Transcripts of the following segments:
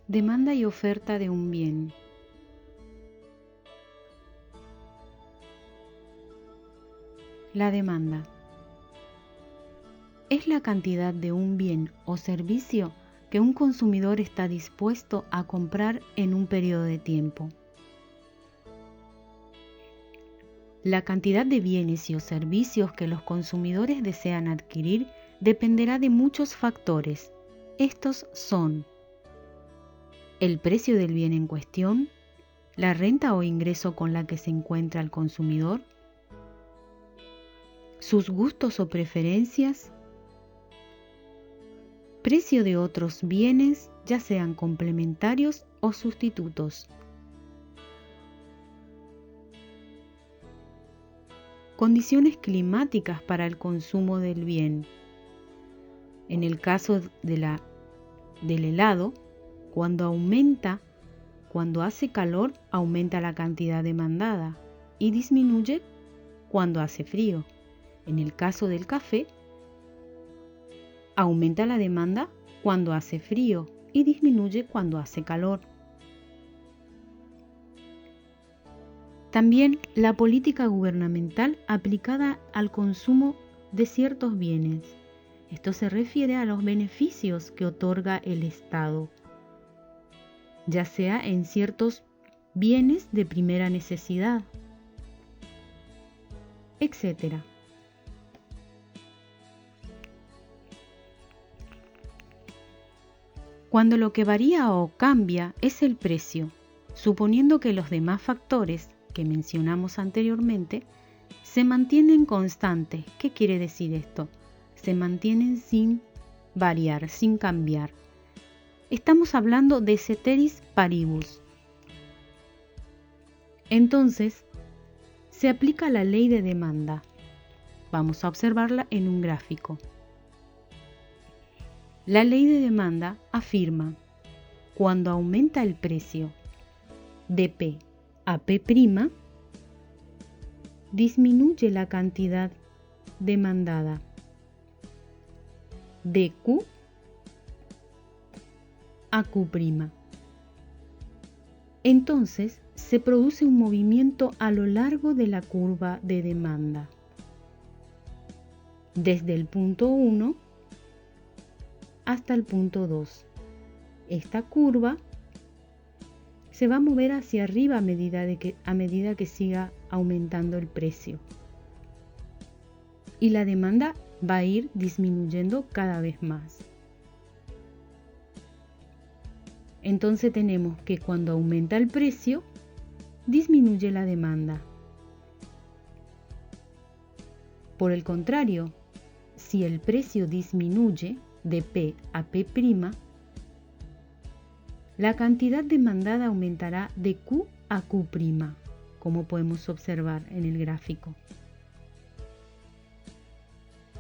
Demanda y oferta de un bien. La demanda es la cantidad de un bien o servicio que un consumidor está dispuesto a comprar en un periodo de tiempo. La cantidad de bienes y o servicios que los consumidores desean adquirir dependerá de muchos factores. Estos son el precio del bien en cuestión, la renta o ingreso con la que se encuentra el consumidor, sus gustos o preferencias, precio de otros bienes, ya sean complementarios o sustitutos. Condiciones climáticas para el consumo del bien. En el caso del helado, cuando hace calor, aumenta la cantidad demandada y disminuye cuando hace frío. En el caso del café, aumenta la demanda cuando hace frío y disminuye cuando hace calor. También la política gubernamental aplicada al consumo de ciertos bienes. Esto se refiere a los beneficios que otorga el Estado, ya sea en ciertos bienes de primera necesidad, etc. Cuando lo que varía o cambia es el precio, suponiendo que los demás factores que mencionamos anteriormente se mantienen constantes. ¿Qué quiere decir esto? Se mantienen sin variar, sin cambiar. Estamos hablando de ceteris paribus. Entonces, se aplica la ley de demanda. Vamos a observarla en un gráfico. La ley de demanda afirma: cuando aumenta el precio de P a P', disminuye la cantidad demandada de Q a Q'. Entonces, se produce un movimiento a lo largo de la curva de demanda, desde el punto 1 hasta el punto 2. Esta curva se va a mover hacia arriba a medida que siga aumentando el precio. Y la demanda va a ir disminuyendo cada vez más. Entonces tenemos que cuando aumenta el precio, disminuye la demanda. Por el contrario, si el precio disminuye de P a P', la cantidad demandada aumentará de Q a Q', como podemos observar en el gráfico.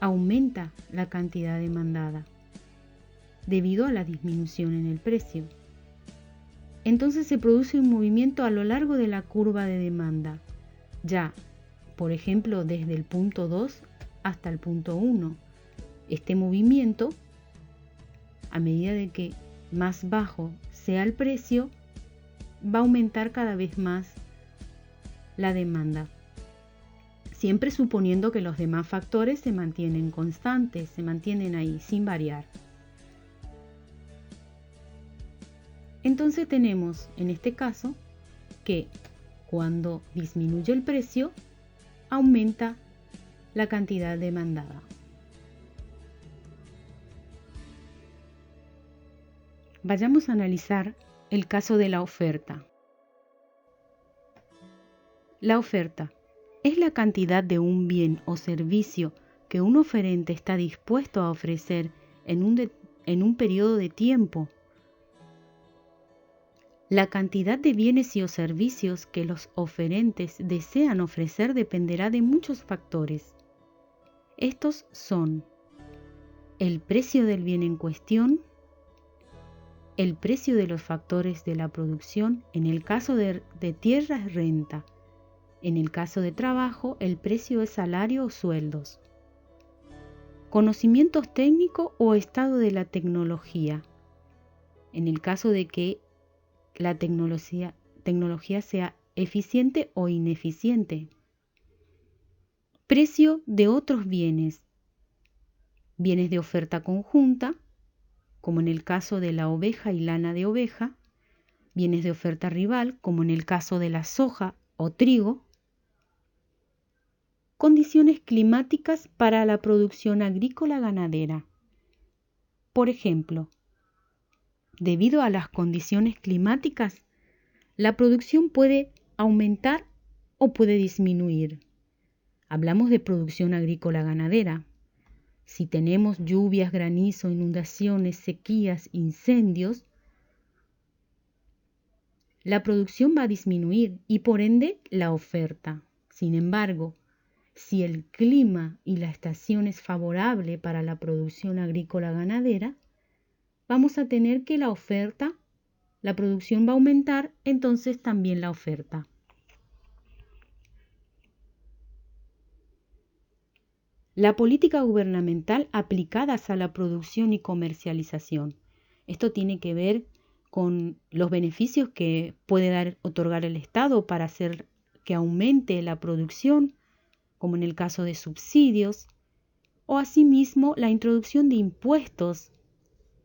Aumenta la cantidad demandada debido a la disminución en el precio. Entonces se produce un movimiento a lo largo de la curva de demanda, ya, por ejemplo, desde el punto 2 hasta el punto 1. Este movimiento, a medida de que más bajo sea el precio, va a aumentar cada vez más la demanda, siempre suponiendo que los demás factores se mantienen constantes, se mantienen ahí sin variar. Entonces tenemos en este caso que cuando disminuye el precio, aumenta la cantidad demandada. Vayamos a analizar el caso de la oferta. La oferta es la cantidad de un bien o servicio que un oferente está dispuesto a ofrecer en un periodo de tiempo. La cantidad de bienes y o servicios que los oferentes desean ofrecer dependerá de muchos factores. Estos son el precio del bien en cuestión, el precio de los factores de la producción, en el caso de tierra es renta, en el caso de trabajo el precio es salario o sueldos, conocimientos técnicos o estado de la tecnología, en el caso de que la tecnología sea eficiente o ineficiente. Precio de otros bienes. Bienes de oferta conjunta, como en el caso de la oveja y lana de oveja. Bienes de oferta rival, como en el caso de la soja o trigo. Condiciones climáticas para la producción agrícola ganadera. Por ejemplo, debido a las condiciones climáticas, la producción puede aumentar o puede disminuir. Hablamos de producción agrícola ganadera. Si tenemos lluvias, granizo, inundaciones, sequías, incendios, la producción va a disminuir y por ende la oferta. Sin embargo, si el clima y la estación es favorable para la producción agrícola ganadera, vamos a tener que la producción va a aumentar, entonces también la oferta. La política gubernamental aplicadas a la producción y comercialización. Esto tiene que ver con los beneficios que puede otorgar el Estado para hacer que aumente la producción, como en el caso de subsidios, o asimismo la introducción de impuestos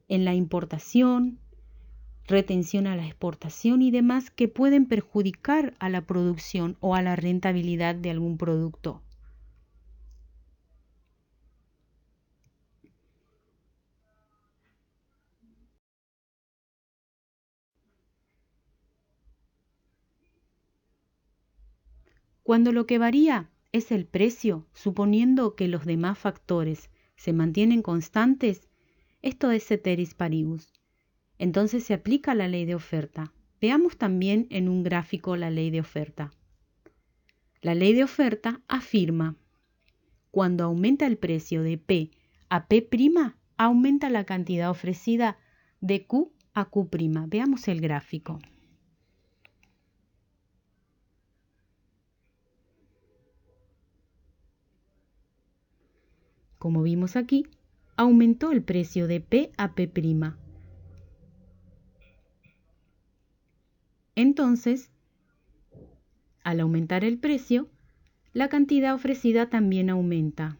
en la importación, retención a la exportación y demás que pueden perjudicar a la producción o a la rentabilidad de algún producto. Cuando lo que varía es el precio, suponiendo que los demás factores se mantienen constantes, esto es ceteris paribus. Entonces se aplica la ley de oferta. Veamos también en un gráfico la ley de oferta. La ley de oferta afirma: cuando aumenta el precio de P a P', aumenta la cantidad ofrecida de Q a Q'. Veamos el gráfico. Como vimos aquí, aumentó el precio de P a P'. Entonces, al aumentar el precio, la cantidad ofrecida también aumenta.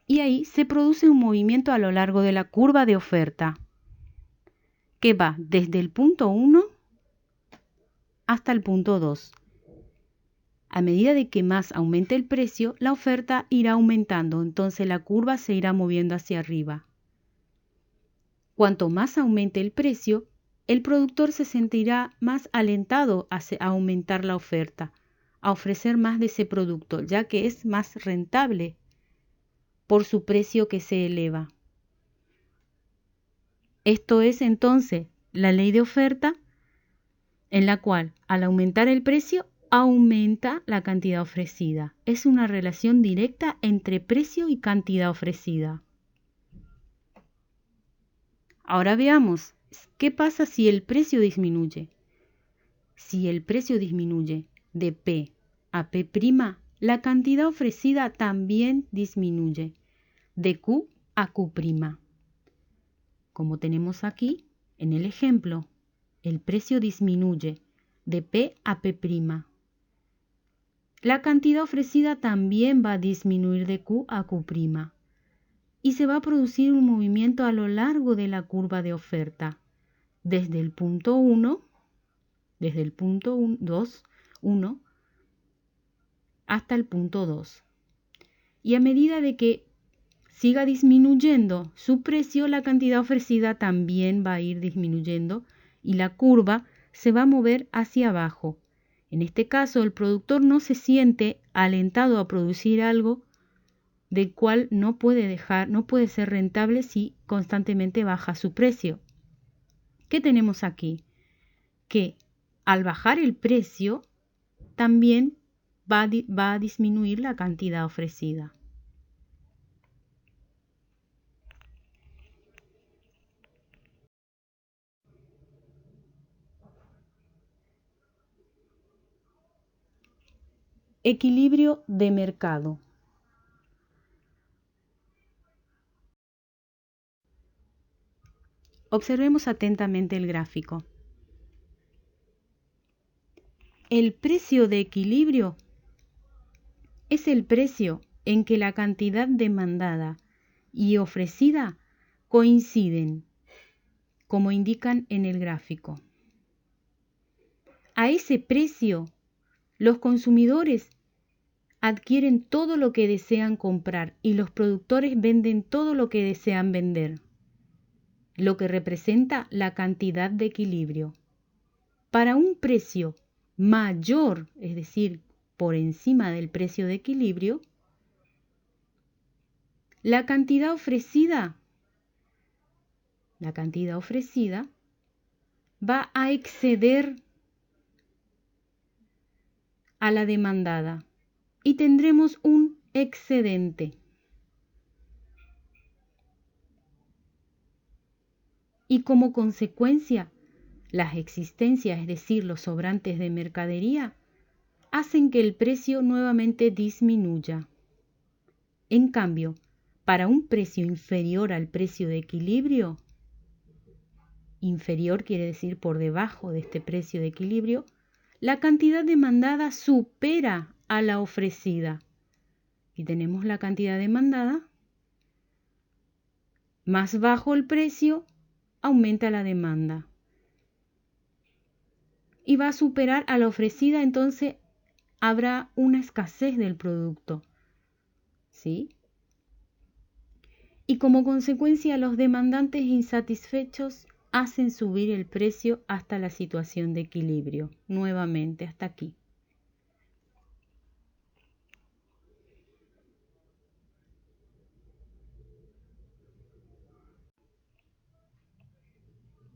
Y ahí se produce un movimiento a lo largo de la curva de oferta, que va desde el punto 1 hasta el punto 2. A medida de que más aumente el precio, la oferta irá aumentando, entonces la curva se irá moviendo hacia arriba. Cuanto más aumente el precio, el productor se sentirá más alentado a aumentar la oferta, a ofrecer más de ese producto, ya que es más rentable por su precio que se eleva. Esto es entonces la ley de oferta, en la cual al aumentar el precio aumenta la cantidad ofrecida. Es una relación directa entre precio y cantidad ofrecida. Ahora veamos, ¿qué pasa si el precio disminuye? Si el precio disminuye de P a P', la cantidad ofrecida también disminuye de Q a Q'. Como tenemos aquí en el ejemplo, el precio disminuye de P a P'. La cantidad ofrecida también va a disminuir de Q a Q'. Y se va a producir un movimiento a lo largo de la curva de oferta, desde el punto 1, desde el punto 1 hasta el punto 2. Y a medida de que siga disminuyendo su precio, la cantidad ofrecida también va a ir disminuyendo y la curva se va a mover hacia abajo. En este caso, el productor no se siente alentado a producir algo del cual no puede ser rentable si constantemente baja su precio. ¿Qué tenemos aquí? Que al bajar el precio, también va a disminuir la cantidad ofrecida. Equilibrio de mercado. Observemos atentamente el gráfico. El precio de equilibrio es el precio en que la cantidad demandada y ofrecida coinciden, como indican en el gráfico. A ese precio, los consumidores adquieren todo lo que desean comprar y los productores venden todo lo que desean vender, lo que representa la cantidad de equilibrio. Para un precio mayor, es decir, por encima del precio de equilibrio, la cantidad ofrecida va a exceder a la demandada y tendremos un excedente. Y como consecuencia, las existencias, es decir, los sobrantes de mercadería, hacen que el precio nuevamente disminuya. En cambio, para un precio inferior al precio de equilibrio, inferior quiere decir por debajo de este precio de equilibrio, la cantidad demandada supera a la ofrecida. Y tenemos la cantidad demandada, más bajo el precio, aumenta la demanda. Y va a superar a la ofrecida, entonces habrá una escasez del producto. ¿Sí? Y como consecuencia, los demandantes insatisfechos hacen subir el precio hasta la situación de equilibrio, nuevamente hasta aquí.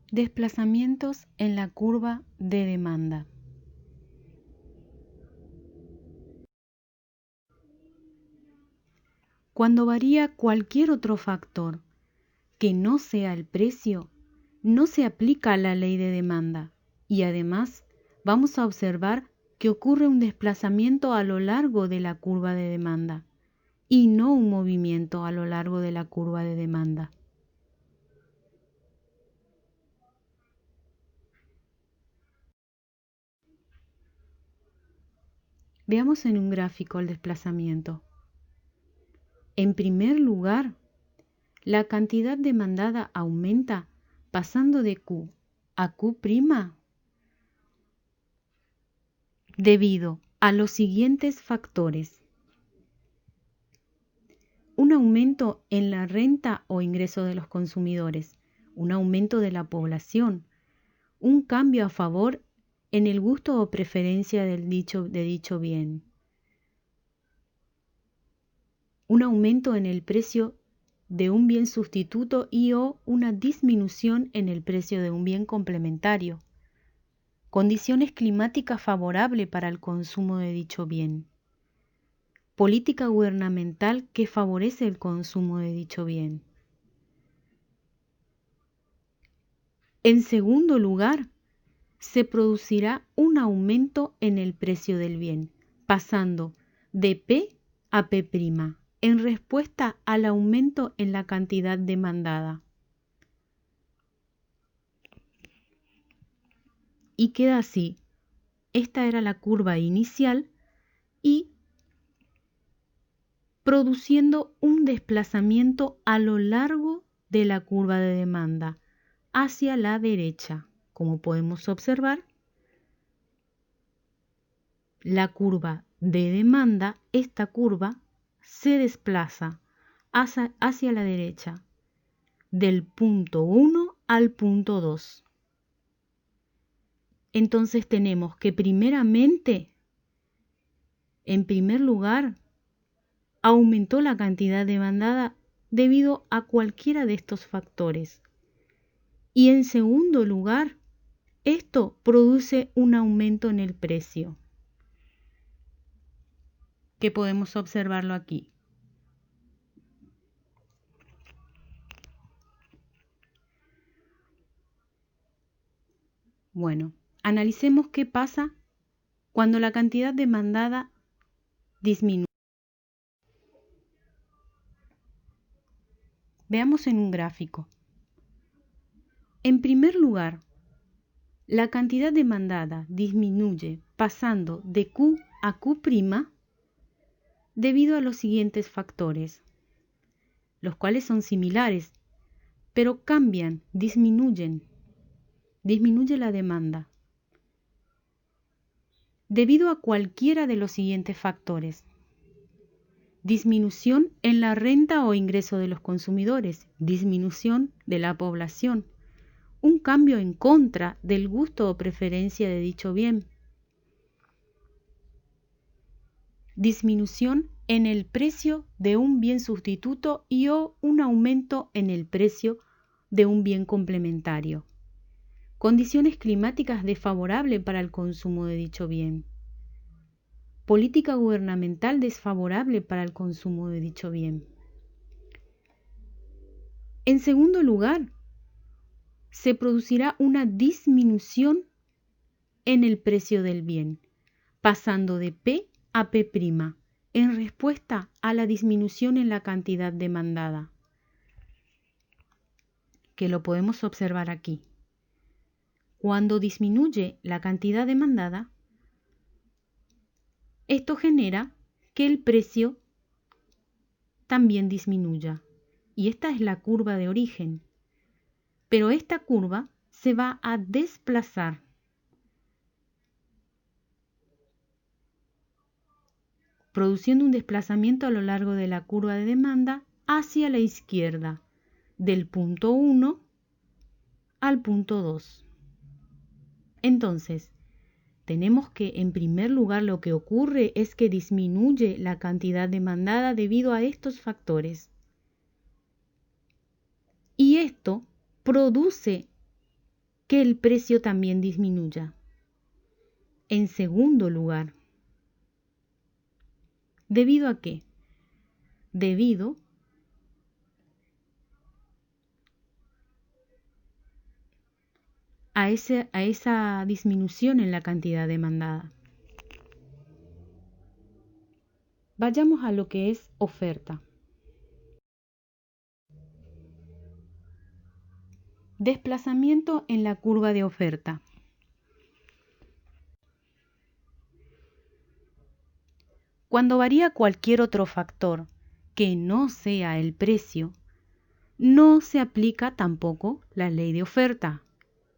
Desplazamientos en la curva de demanda. Cuando varía cualquier otro factor que no sea el precio, no se aplica la ley de demanda y además vamos a observar que ocurre un desplazamiento a lo largo de la curva de demanda y no un movimiento a lo largo de la curva de demanda. Veamos en un gráfico el desplazamiento. En primer lugar, la cantidad demandada aumenta pasando de Q a Q' debido a los siguientes factores. Un aumento en la renta o ingreso de los consumidores, un aumento de la población, un cambio a favor en el gusto o preferencia de dicho bien, un aumento en el precio de un bien sustituto y o una disminución en el precio de un bien complementario, condiciones climáticas favorables para el consumo de dicho bien, política gubernamental que favorece el consumo de dicho bien. En segundo lugar, se producirá un aumento en el precio del bien, pasando de P a P', en respuesta al aumento en la cantidad demandada. Y queda así. Esta era la curva inicial y produciendo un desplazamiento a lo largo de la curva de demanda hacia la derecha. Como podemos observar, la curva de demanda, esta curva, se desplaza hacia la derecha, del punto 1 al punto 2. Entonces tenemos que primeramente, en primer lugar, aumentó la cantidad demandada debido a cualquiera de estos factores. Y en segundo lugar, esto produce un aumento en el precio, que podemos observarlo aquí. Bueno, analicemos qué pasa cuando la cantidad demandada disminuye. Veamos en un gráfico. En primer lugar, la cantidad demandada disminuye pasando de Q a Q' debido a los siguientes factores, los cuales son similares, pero cambian, disminuye la demanda, debido a cualquiera de los siguientes factores. Disminución en la renta o ingreso de los consumidores, disminución de la población, un cambio en contra del gusto o preferencia de dicho bien, disminución en el precio de un bien sustituto y o un aumento en el precio de un bien complementario, condiciones climáticas desfavorables para el consumo de dicho bien, política gubernamental desfavorable para el consumo de dicho bien. En segundo lugar, se producirá una disminución en el precio del bien, pasando de P a P', en respuesta a la disminución en la cantidad demandada, que lo podemos observar aquí. Cuando disminuye la cantidad demandada, esto genera que el precio también disminuya. Y esta es la curva de origen. Pero esta curva se va a desplazar produciendo un desplazamiento a lo largo de la curva de demanda hacia la izquierda, del punto 1 al punto 2. Entonces, tenemos que en primer lugar lo que ocurre es que disminuye la cantidad demandada debido a estos factores. Y esto produce que el precio también disminuya. En segundo lugar, ¿debido a qué? Debido a esa disminución en la cantidad demandada. Vayamos a lo que es oferta. Desplazamiento en la curva de oferta. Cuando varía cualquier otro factor que no sea el precio, no se aplica tampoco la ley de oferta.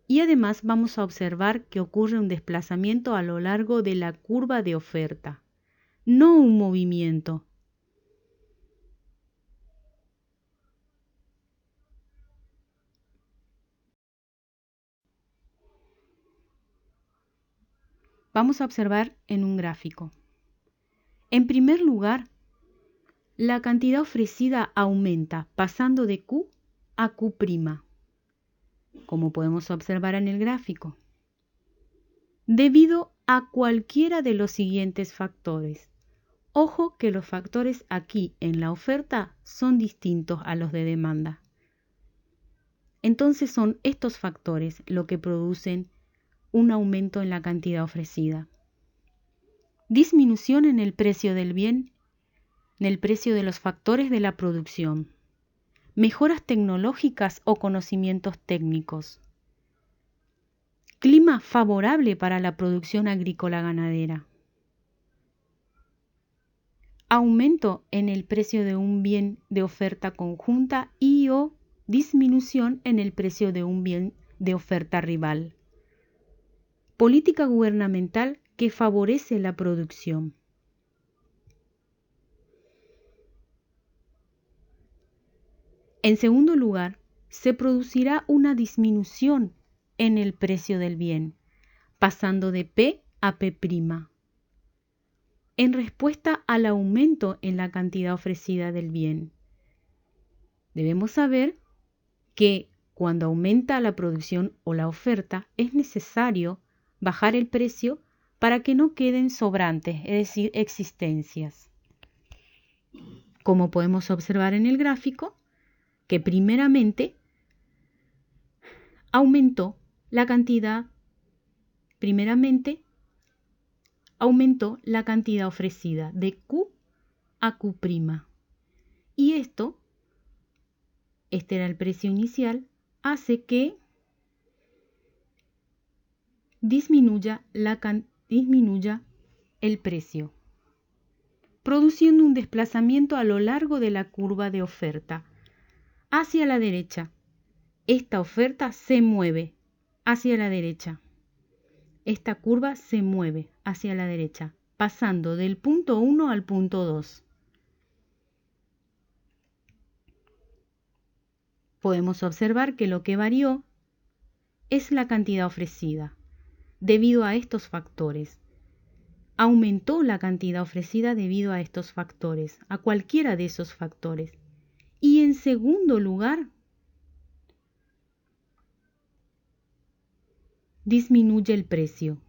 Y además vamos a observar que ocurre un desplazamiento a lo largo de la curva de oferta, no un movimiento. Vamos a observar en un gráfico. En primer lugar, la cantidad ofrecida aumenta pasando de Q a Q', como podemos observar en el gráfico, debido a cualquiera de los siguientes factores. Ojo que los factores aquí en la oferta son distintos a los de demanda. Entonces son estos factores lo que producen un aumento en la cantidad ofrecida. Disminución en el precio del bien, en el precio de los factores de la producción. Mejoras tecnológicas o conocimientos técnicos. Clima favorable para la producción agrícola ganadera. Aumento en el precio de un bien de oferta conjunta y o disminución en el precio de un bien de oferta rival. Política gubernamental que favorece la producción. En segundo lugar, se producirá una disminución en el precio del bien, pasando de P a P', en respuesta al aumento en la cantidad ofrecida del bien. Debemos saber que cuando aumenta la producción o la oferta, es necesario bajar el precio para que no queden sobrantes, es decir, existencias. Como podemos observar en el gráfico, que primeramente aumentó la cantidad ofrecida de Q a Q'. Y este era el precio inicial, hace que disminuya el precio, produciendo un desplazamiento a lo largo de la curva de oferta hacia la derecha. Esta oferta se mueve hacia la derecha. Esta curva se mueve hacia la derecha, pasando del punto 1 al punto 2. Podemos observar que lo que varió es la cantidad ofrecida. Debido a estos factores, aumentó la cantidad ofrecida debido a estos factores, a cualquiera de esos factores. Y en segundo lugar, disminuye el precio.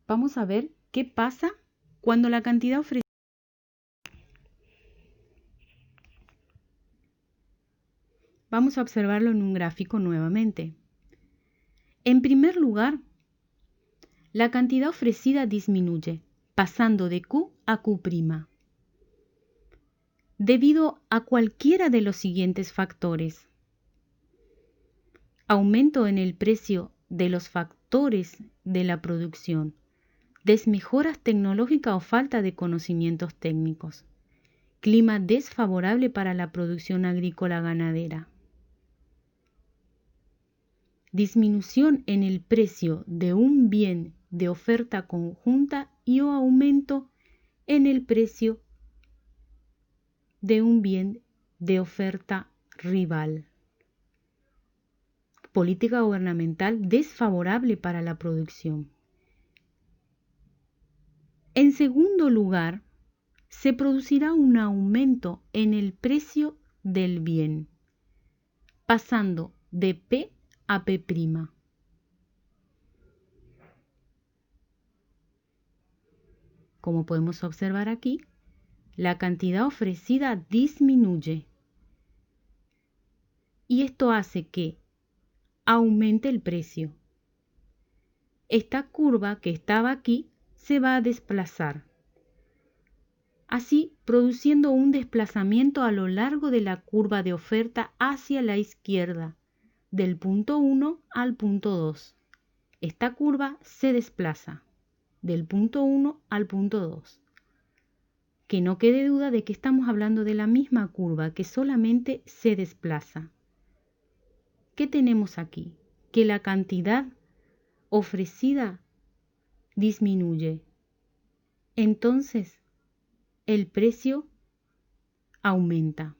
Vamos a ver qué pasa cuando la cantidad ofrecida. Vamos a observarlo en un gráfico nuevamente. En primer lugar, la cantidad ofrecida disminuye, pasando de Q a Q', debido a cualquiera de los siguientes factores. Aumento en el precio de los factores de la producción, desmejoras tecnológicas o falta de conocimientos técnicos, clima desfavorable para la producción agrícola ganadera, disminución en el precio de un bien de oferta conjunta y o aumento en el precio de un bien de oferta rival. Política gubernamental desfavorable para la producción. En segundo lugar, se producirá un aumento en el precio del bien, pasando de P a P'. Como podemos observar aquí, la cantidad ofrecida disminuye y esto hace que aumente el precio. Esta curva que estaba aquí se va a desplazar, así produciendo un desplazamiento a lo largo de la curva de oferta hacia la izquierda, del punto 1 al punto 2. Esta curva se desplaza del punto 1 al punto 2. Que no quede duda de que estamos hablando de la misma curva que solamente se desplaza. ¿Qué tenemos aquí? Que la cantidad ofrecida disminuye. Entonces, el precio aumenta.